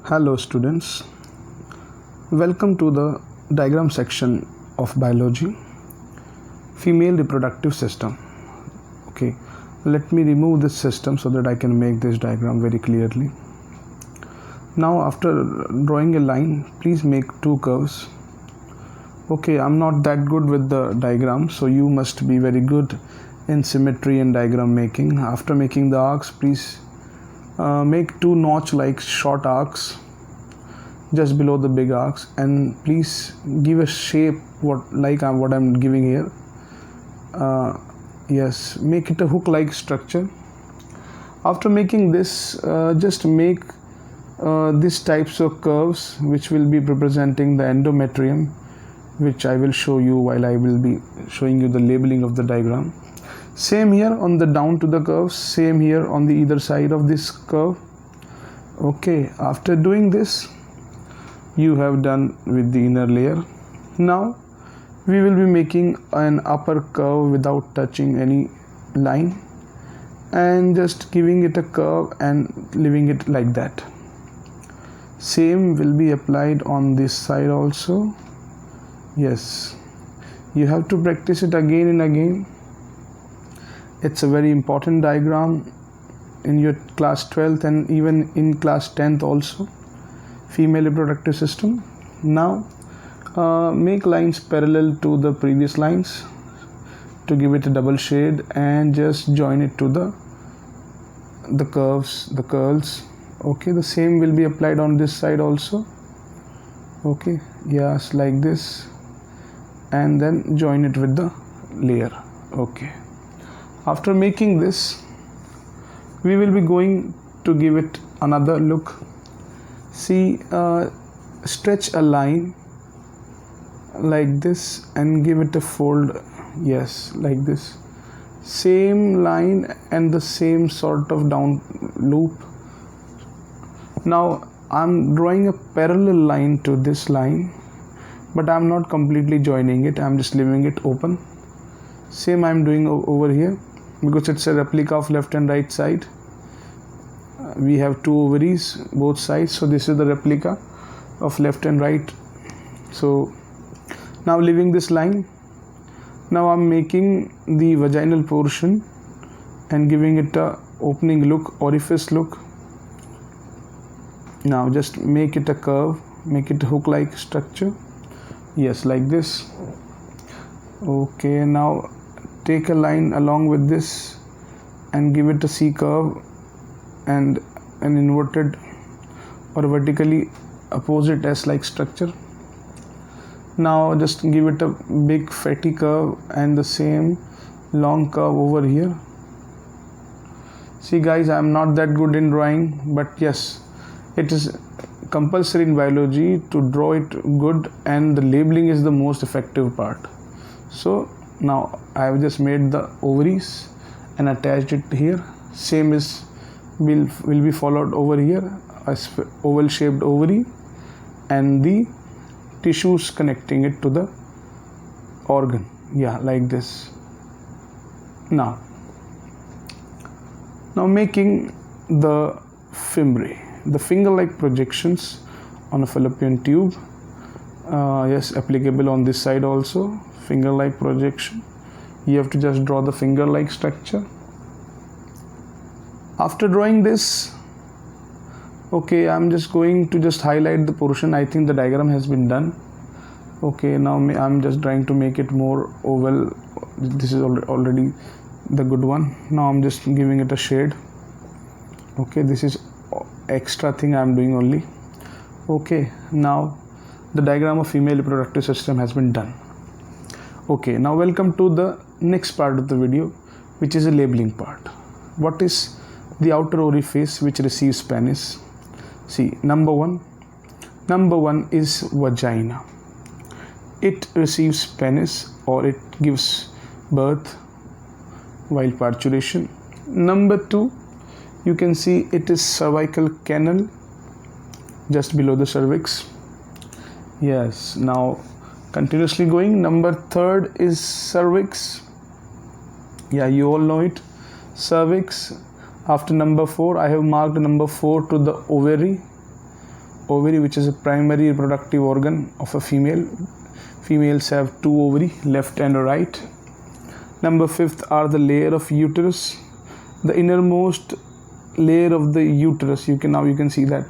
Hello students, welcome to the diagram section of biology, female reproductive system. Okay, let me remove this system so that I can make this diagram very clearly. Now after drawing a line, please make two curves. Okay, I'm not that good with the diagram, so you must be very good in symmetry and diagram making. After making the arcs, please make two notch like short arcs just below the big arcs, and please give a shape what I'm giving here. Yes, make it a hook like structure. After making this, just make these types of curves which will be representing the endometrium, which I will show you while I will be showing you the labeling of the diagram. Same here on the down to the curves, same here on the either side of this curve. Okay, after doing this, you have done with the inner layer. Now we will be making an upper curve without touching any line and just giving it a curve and leaving it like that. Same will be applied on this side also. Yes, you have to practice it again and again. It's a very important diagram in your class 12th and even in class 10th also, female reproductive system. Now make lines parallel to the previous lines to give it a double shade and just join it to the curves, the curls. Okay, the same will be applied on this side also. Okay, yes, like this, and then join it with the layer. Okay, after making this, we will be going to give it another look. See, stretch a line like this and give it a fold. Yes, like this, same line and the same sort of down loop. Now I'm drawing a parallel line to this line, but I'm not completely joining it, I'm just leaving it open. Same I'm doing over here, because it's a replica of left and right side. We have two ovaries both sides, so this is the replica of left and right. So now leaving this line, now I'm making the vaginal portion and giving it a opening look, orifice look. Now just make it a curve, make it a hook like structure. Yes, like this. Okay, now take a line along with this and give it a C curve and an inverted or vertically opposite S like structure. Now just give it a big fatty curve and the same long curve over here. See guys, I am not that good in drawing, but yes, it is compulsory in biology to draw it good, and the labeling is the most effective part. So now I have just made the ovaries and attached it here. Same is will be followed over here, as oval shaped ovary and the tissues connecting it to the organ. Yeah, like this. Now making the fimbriae, the finger like projections on a fallopian tube. Yes, applicable on this side also, finger like projection. You have to just draw the finger like structure. After drawing this, okay, I'm just going to just highlight the portion. I think the diagram has been done. Okay, now I'm just trying to make it more oval. This is already the good one. Now I'm just giving it a shade. Okay, this is extra thing I'm doing only. Okay, now the diagram of female reproductive system has been done. Okay, now welcome to the next part of the video, which is a labeling part. What is the outer orifice which receives penis? See, number one is vagina. It receives penis, or it gives birth while parturition. Number two, you can see it is cervical canal, just below the cervix. Yes, now continuously going. Number third is cervix. Yeah, you all know it, cervix. After number 4, I have marked number 4 to the ovary. ovary, which is a primary reproductive organ of a female. Females have 2 ovary, left and right. Number 5th are the layer of uterus. The innermost layer of the uterus, you can see that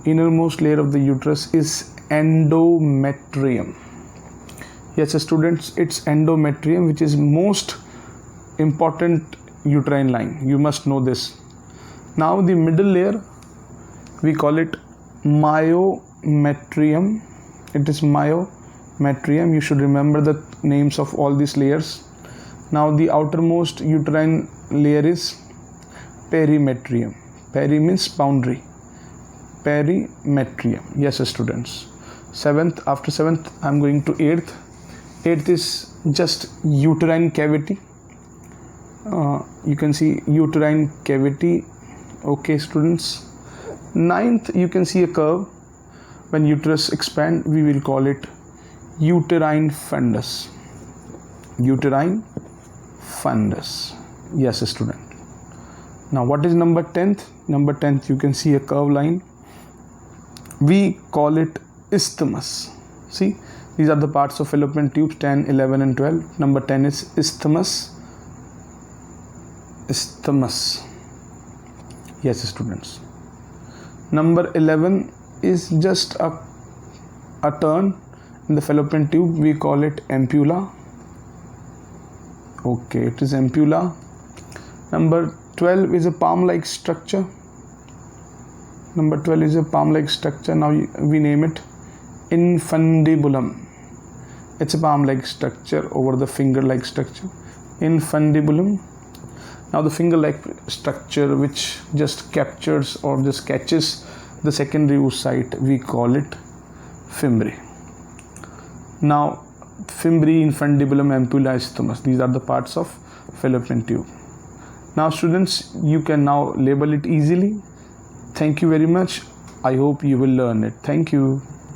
innermost layer of the uterus is endometrium. Yes, students, it's endometrium, which is most important uterine line. You must know this. Now the middle layer, we call it myometrium. It is myometrium. You should remember the names of all these layers. Now the outermost uterine layer is perimetrium. Peri means boundary. Perimetrium. Yes, students. 7th, after 7th, I'm going to 8th. 8th is just uterine cavity. You can see uterine cavity. Okay, students. 9th, you can see a curve. When uterus expand, we will call it uterine fundus. Uterine fundus. Yes, student. Now, what is number 10th? Number 10th, you can see a curve line. We call it isthmus. See, these are the parts of fallopian tubes, 10, 11 and 12. Number 10 is isthmus. Isthmus. Yes, students. Number 11 is just a turn in the fallopian tube. We call it ampulla. Okay, it is ampulla. Number 12 is a palm-like structure. Number 12 is a palm-like structure. Now we name it infundibulum. It's a palm-like structure over the finger-like structure. Infundibulum. Now the finger-like structure which just captures or just catches the secondary oocyte, we call it fimbriae. Now fimbriae, infundibulum, ampulla, isthmus, these are the parts of fallopian tube. Now students, you can now label it easily. Thank you very much. I hope you will learn it. Thank you.